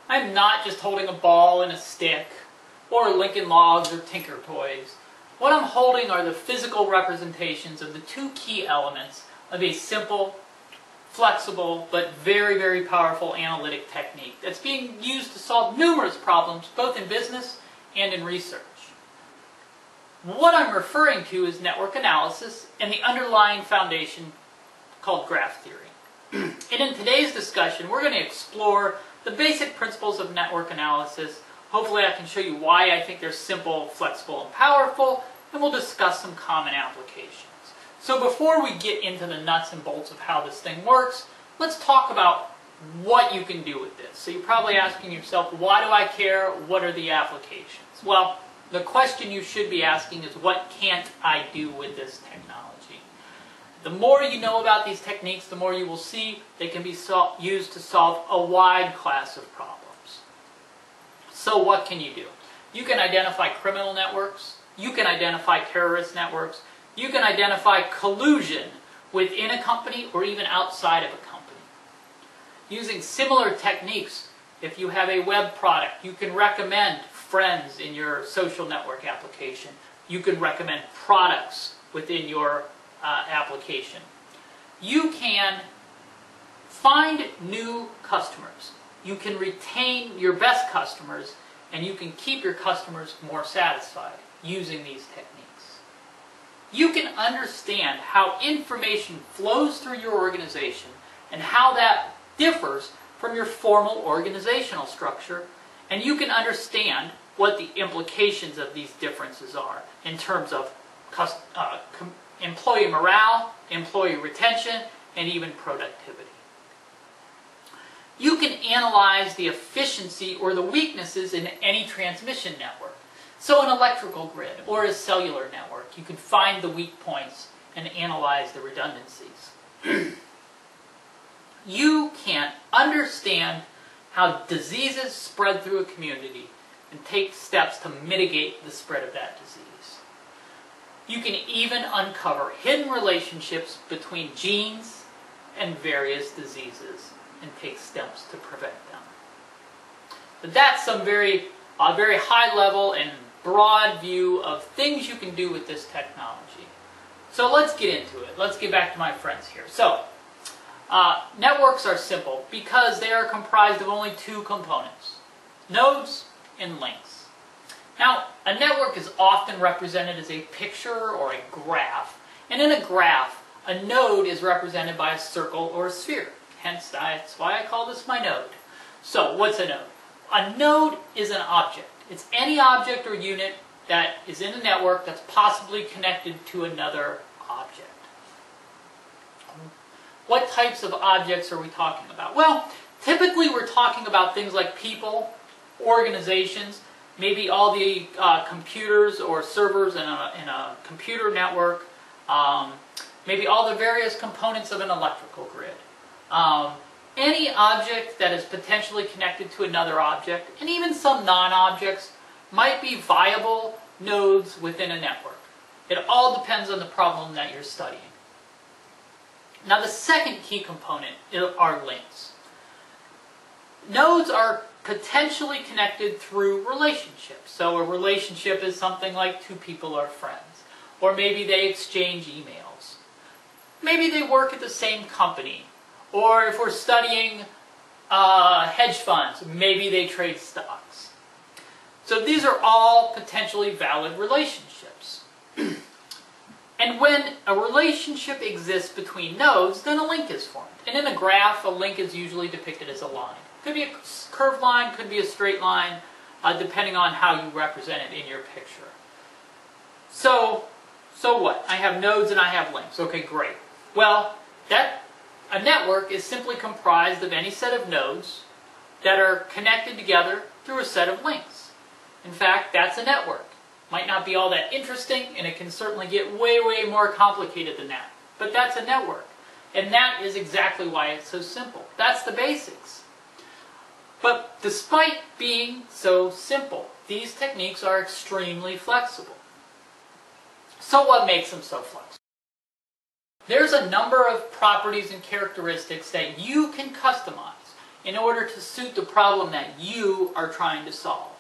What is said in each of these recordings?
I'm not just holding a ball and a stick, or Lincoln Logs or Tinker Toys. What I'm holding are the physical representations of the two key elements of a simple, flexible, but very, very powerful analytic technique that's being used to solve numerous problems, both in business and in research. What I'm referring to is network analysis and the underlying foundation called graph theory. And in today's discussion, we're going to explore the basic principles of network analysis. Hopefully I can show you why I think they're simple, flexible, and powerful, and we'll discuss some common applications. So before we get into the nuts and bolts of how this thing works, let's talk about what you can do with this. So you're probably asking yourself, why do I care? What are the applications? Well, the question you should be asking is, what can't I do with this technology? The more you know about these techniques, the more you will see they can be used to solve a wide class of problems. So what can you do? You can identify criminal networks. You can identify terrorist networks. You can identify collusion within a company or even outside of a company. Using similar techniques, if you have a web product, you can recommend friends in your social network application. You can recommend products within your application. You can find new customers. You can retain your best customers, and you can keep your customers more satisfied using these techniques. You can understand how information flows through your organization and how that differs from your formal organizational structure, and you can understand what the implications of these differences are in terms of employee morale, employee retention, and even productivity. You can analyze the efficiency or the weaknesses in any transmission network. So an electrical grid or a cellular network, you can find the weak points and analyze the redundancies. You can understand how diseases spread through a community and take steps to mitigate the spread of that disease. You can even uncover hidden relationships between genes and various diseases and take steps to prevent them. But that's some very high level and broad view of things you can do with this technology. So let's get into it. Let's get back to my friends here. So, networks are simple because they are comprised of only two components: nodes and links. Now, a network is often represented as a picture or a graph, and in a graph, a node is represented by a circle or a sphere. Hence, that's why I call this my node. So, what's a node? A node is an object. It's any object or unit that is in a network that's possibly connected to another object. What types of objects are we talking about? Well, typically we're talking about things like people, organizations, maybe all the computers or servers in a computer network, maybe all the various components of an electrical grid. Any object that is potentially connected to another object, and even some non-objects, might be viable nodes within a network. It all depends on the problem that you're studying. Now, the second key component are links. Nodes are potentially connected through relationships. So a relationship is something like two people are friends. Or maybe they exchange emails. Maybe they work at the same company. Or if we're studying hedge funds, maybe they trade stocks. So these are all potentially valid relationships. And when a relationship exists between nodes, then a link is formed. And in a graph, a link is usually depicted as a line. Could be a curved line, could be a straight line, depending on how you represent it in your picture. So what? I have nodes and I have links. Okay, great. Well, a network is simply comprised of any set of nodes that are connected together through a set of links. In fact, that's a network. Might not be all that interesting, and it can certainly get way, way more complicated than that. But that's a network. And that is exactly why it's so simple. That's the basics. But despite being so simple, these techniques are extremely flexible. So what makes them so flexible? There's a number of properties and characteristics that you can customize. in order to suit the problem that you are trying to solve.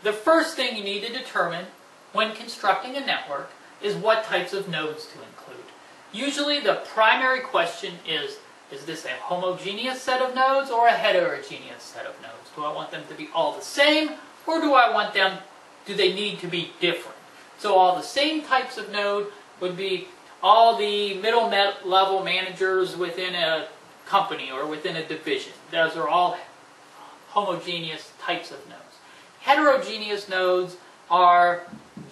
The first thing you need to determine when constructing a network is what types of nodes to include. Usually the primary question is this a homogeneous set of nodes or a heterogeneous set of nodes? Do I want them to be all the same, or do they need to be different? So all the same types of node would be all the middle level managers within a company or within a division. Those are all homogeneous types of nodes. Heterogeneous nodes are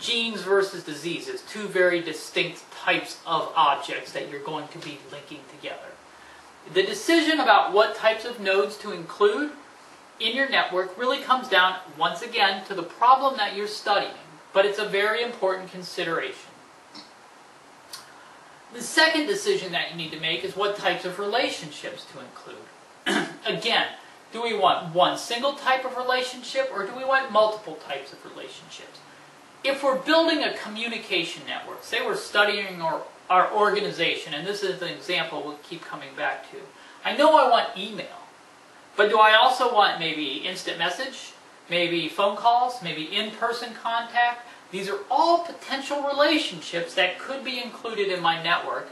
genes versus diseases, two very distinct types of objects that you're going to be linking together. The decision about what types of nodes to include in your network really comes down, once again, to the problem that you're studying, but it's a very important consideration. The second decision that you need to make is what types of relationships to include. Again, do we want one single type of relationship, or do we want multiple types of relationships? If we're building a communication network, say we're studying our organization, and this is an example we'll keep coming back to. I know I want email, but do I also want maybe instant message, maybe phone calls, maybe in-person contact? These are all potential relationships that could be included in my network,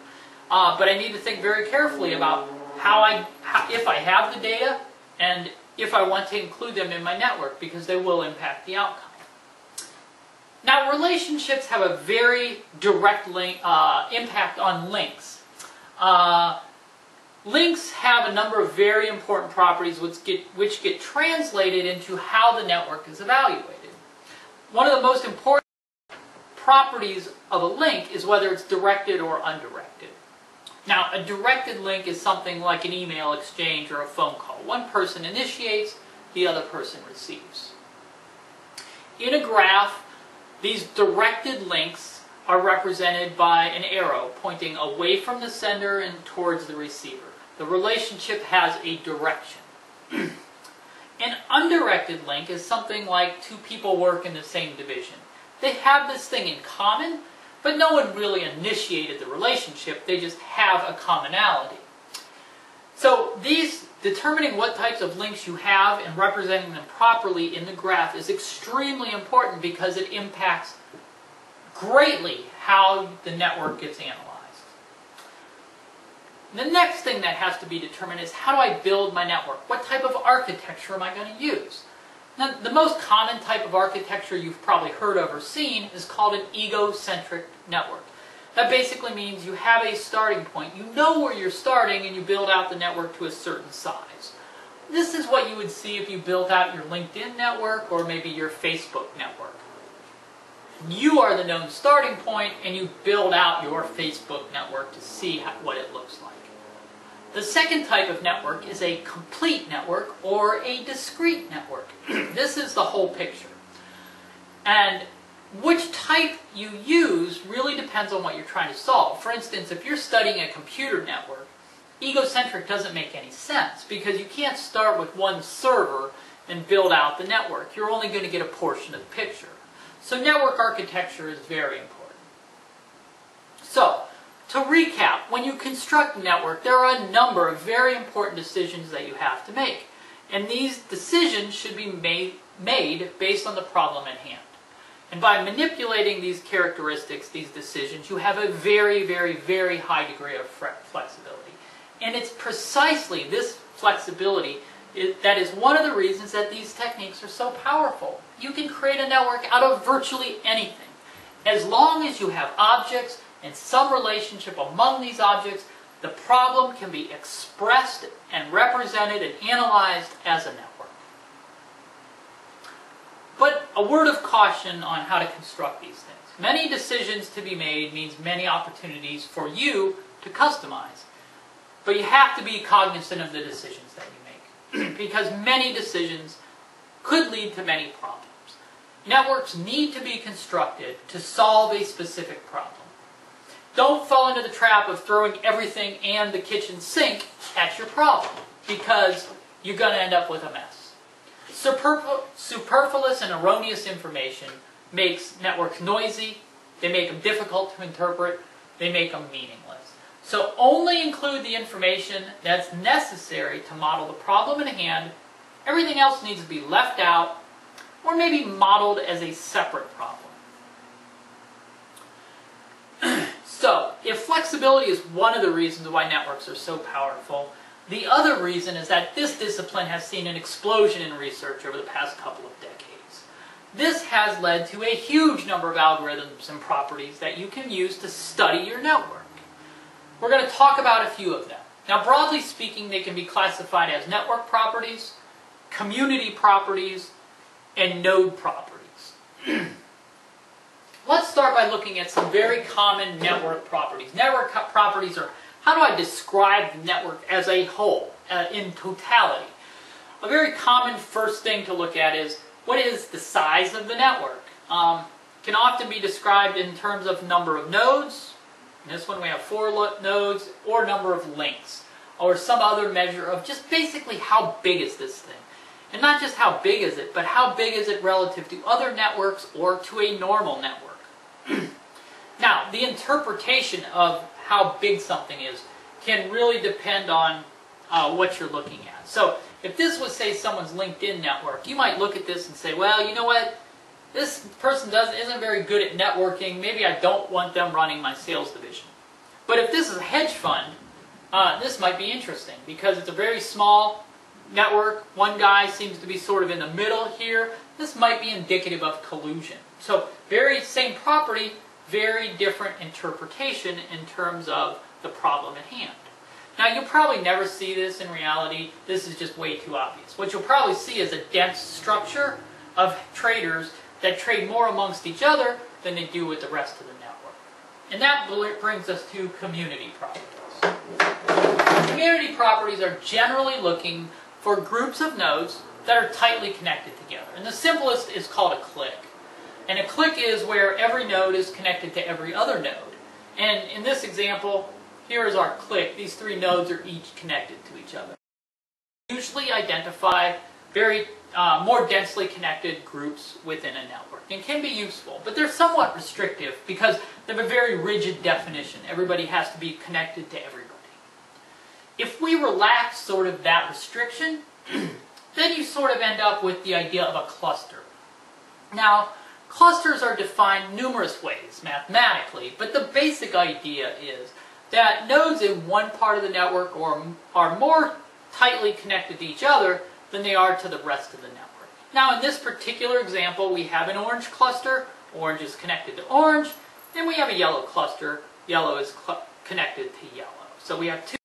but I need to think very carefully about if I have the data and if I want to include them in my network, because they will impact the outcome. Now, relationships have a very direct impact on links. Links have a number of very important properties which get translated into how the network is evaluated. One of the most important properties of a link is whether it's directed or undirected. Now, a directed link is something like an email exchange or a phone call. One person initiates, the other person receives. In a graph, these directed links are represented by an arrow pointing away from the sender and towards the receiver. The relationship has a direction. An undirected link is something like two people work in the same division. They have this thing in common, but no one really initiated the relationship. They just have a commonality. So determining what types of links you have and representing them properly in the graph is extremely important, because it impacts greatly how the network gets analyzed. The next thing that has to be determined is, how do I build my network? What type of architecture am I going to use? Now, the most common type of architecture you've probably heard of or seen is called an egocentric network. That basically means you have a starting point. You know where you're starting, and you build out the network to a certain size. This is what you would see if you built out your LinkedIn network or maybe your Facebook network. You are the known starting point, and you build out your Facebook network to see what it looks like. The second type of network is a complete network or a discrete network. This is the whole picture. And which type you use really depends on what you're trying to solve. For instance, if you're studying a computer network, egocentric doesn't make any sense, because you can't start with one server and build out the network. You're only going to get a portion of the picture. So network architecture is very important. So, to recap, when you construct a network, there are a number of very important decisions that you have to make. And these decisions should be made based on the problem at hand. And by manipulating these characteristics, these decisions, you have a very, very, very high degree of flexibility. And it's precisely this flexibility that is one of the reasons that these techniques are so powerful. You can create a network out of virtually anything. As long as you have objects and some relationship among these objects, the problem can be expressed and represented and analyzed as a network. But a word of caution on how to construct these things. Many decisions to be made means many opportunities for you to customize. But you have to be cognizant of the decisions that you make, because many decisions could lead to many problems. Networks need to be constructed to solve a specific problem. Don't fall into the trap of throwing everything and the kitchen sink at your problem, because you're going to end up with a mess. Superfluous and erroneous information makes networks noisy, they make them difficult to interpret, they make them meaningless. So only include the information that's necessary to model the problem at hand. Everything else needs to be left out or maybe modeled as a separate problem. So, if flexibility is one of the reasons why networks are so powerful, the other reason is that this discipline has seen an explosion in research over the past couple of decades. This has led to a huge number of algorithms and properties that you can use to study your network. We're going to talk about a few of them. Now, broadly speaking, they can be classified as network properties, community properties, and node properties. Let's start by looking at some very common network properties. Network properties are, how do I describe the network as a whole, in totality? A very common first thing to look at is, what is the size of the network? Can often be described in terms of number of nodes. In this one we have 4 nodes, or number of links, or some other measure of just basically how big is this thing. And not just how big is it, but how big is it relative to other networks or to a normal network. Now, the interpretation of how big something is can really depend on what you're looking at. So, if this was, say, someone's LinkedIn network, you might look at this and say, well, you know what? This person isn't very good at networking. Maybe I don't want them running my sales division. But if this is a hedge fund, this might be interesting because it's a very small network. One guy seems to be sort of in the middle here. This might be indicative of collusion. So, very same property, very different interpretation in terms of the problem at hand. Now, you'll probably never see this in reality. This is just way too obvious. What you'll probably see is a dense structure of traders that trade more amongst each other than they do with the rest of the network. And that brings us to community properties. Community properties are generally looking for groups of nodes that are tightly connected together. And the simplest is called a clique. And a clique is where every node is connected to every other node. And in this example, here is our clique. These 3 nodes are each connected to each other. Usually identify very more densely connected groups within a network and can be useful, but they're somewhat restrictive because they have a very rigid definition. Everybody has to be connected to everybody. If we relax sort of that restriction, then you sort of end up with the idea of a cluster. Now, clusters are defined numerous ways mathematically, but the basic idea is that nodes in one part of the network are more tightly connected to each other than they are to the rest of the network. Now, in this particular example, we have an orange cluster. Orange is connected to orange. Then we have a yellow cluster. Yellow is connected to yellow. So we have 2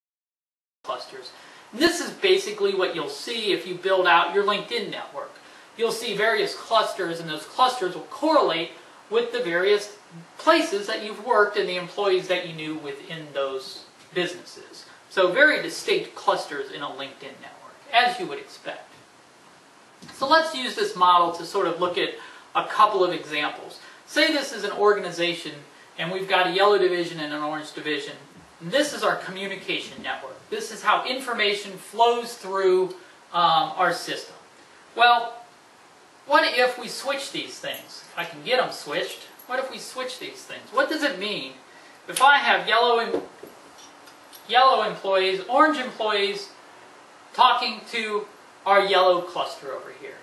clusters. And this is basically what you'll see if you build out your LinkedIn network. You'll see various clusters, and those clusters will correlate with the various places that you've worked and the employees that you knew within those businesses. So very distinct clusters in a LinkedIn network, as you would expect. So let's use this model to sort of look at a couple of examples. Say this is an organization, and we've got a yellow division and an orange division. And this is our communication network. This is how information flows through our system. Well, what if we switch these things? If I can get them switched, what if we switch these things? What does it mean if I have yellow employees, orange employees talking to our yellow cluster over here?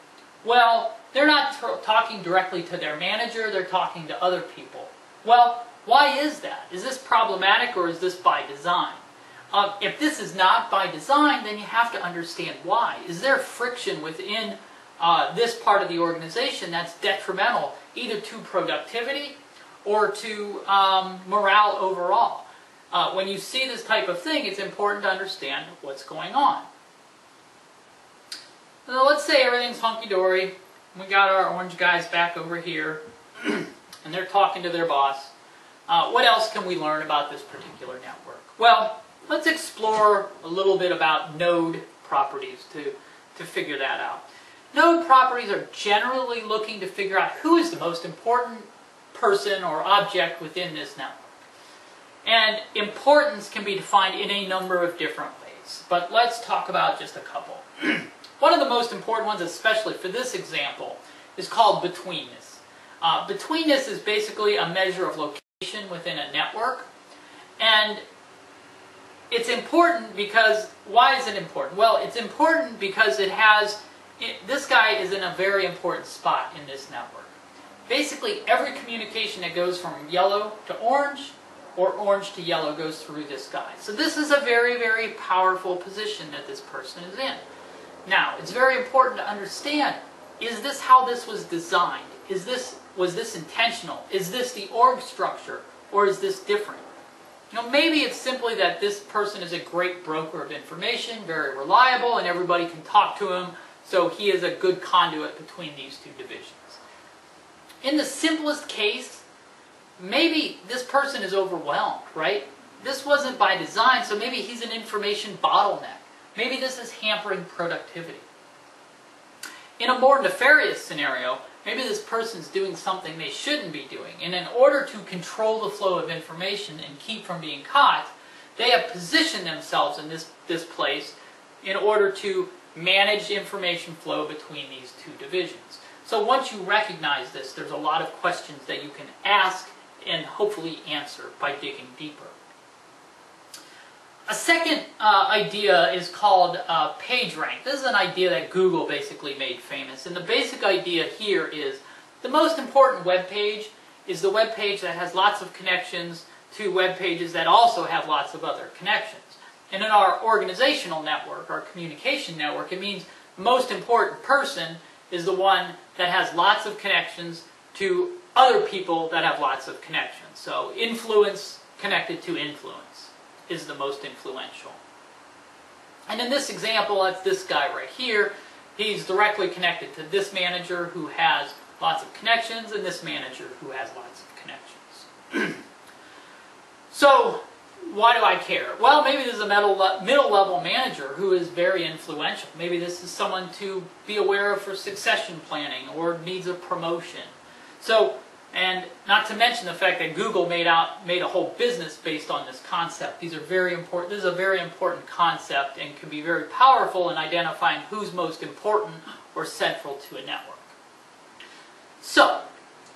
Well, they're not talking directly to their manager, they're talking to other people. Well, why is that? Is this problematic or is this by design? If this is not by design, then you have to understand why. Is there friction within this part of the organization that's detrimental either to productivity or to morale overall? When you see this type of thing, it's important to understand what's going on. Now, let's say everything's hunky-dory. We got our orange guys back over here, and they're talking to their boss. What else can we learn about this particular network? Well, let's explore a little bit about node properties to figure that out. Node properties are generally looking to figure out who is the most important person or object within this network. And importance can be defined in a number of different ways, but let's talk about just a couple. One of the most important ones, especially for this example, is called betweenness. Betweenness is basically a measure of location within a network, and it's important because, why is it important? Well, it's important because this guy is in a very important spot in this network. Basically, every communication that goes from yellow to orange or orange to yellow goes through this guy. So this is a very, very powerful position that this person is in. Now, it's very important to understand, is this how this was designed? Was this intentional? Is this the org structure, or is this different? Maybe it's simply that this person is a great broker of information, very reliable, and everybody can talk to him, so he is a good conduit between these two divisions. In the simplest case, maybe this person is overwhelmed, right? This wasn't by design, so maybe he's an information bottleneck. Maybe this is hampering productivity. In a more nefarious scenario, maybe this person's doing something they shouldn't be doing, and in order to control the flow of information and keep from being caught, they have positioned themselves in this place in order to manage information flow between these two divisions. So once you recognize this, there's a lot of questions that you can ask and hopefully answer by digging deeper. A second idea is called PageRank. This is an idea that Google basically made famous. And the basic idea here is the most important web page is the web page that has lots of connections to web pages that also have lots of other connections. And in our organizational network, our communication network, it means the most important person is the one that has lots of connections to other people that have lots of connections. So influence connected to influence is the most influential. And in this example, that's this guy right here. He's directly connected to this manager who has lots of connections and this manager who has lots of connections. So, why do I care? Well, maybe this is a middle-level manager who is very influential. Maybe this is someone to be aware of for succession planning or needs a promotion. So, and not to mention the fact that Google made a whole business based on this concept. These are very important. This is a very important concept and can be very powerful in identifying who's most important or central to a network. So,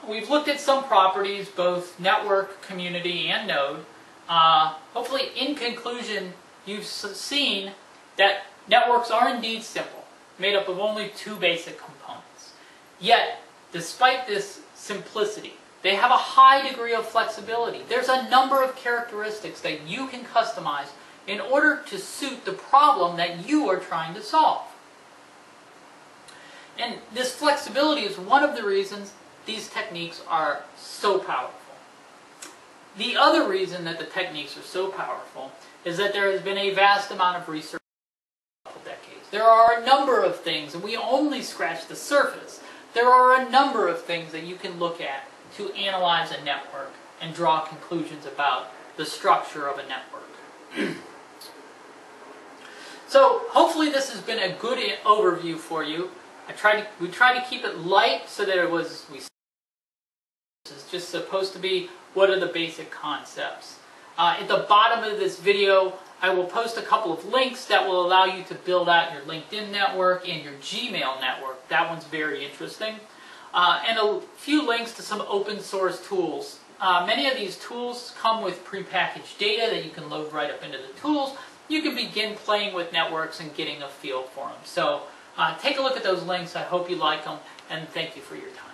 we've looked at some properties, both network, community, and node. Hopefully, in conclusion, you've seen that networks are indeed simple, made up of only two basic components. Yet, despite this simplicity, they have a high degree of flexibility. There's a number of characteristics that you can customize in order to suit the problem that you are trying to solve. And this flexibility is one of the reasons these techniques are so powerful. The other reason that the techniques are so powerful is that there has been a vast amount of research in a couple decades. There are a number of things, and we only scratch the surface. There are a number of things that you can look at to analyze a network and draw conclusions about the structure of a network. So hopefully this has been a good overview for you. We tried to keep it light so that this is just supposed to be what are the basic concepts. At the bottom of this video, I will post a couple of links that will allow you to build out your LinkedIn network and your Gmail network. That one's very interesting. And a few links to some open source tools. Many of these tools come with prepackaged data that you can load right up into the tools. You can begin playing with networks and getting a feel for them. So take a look at those links. I hope you like them, and thank you for your time.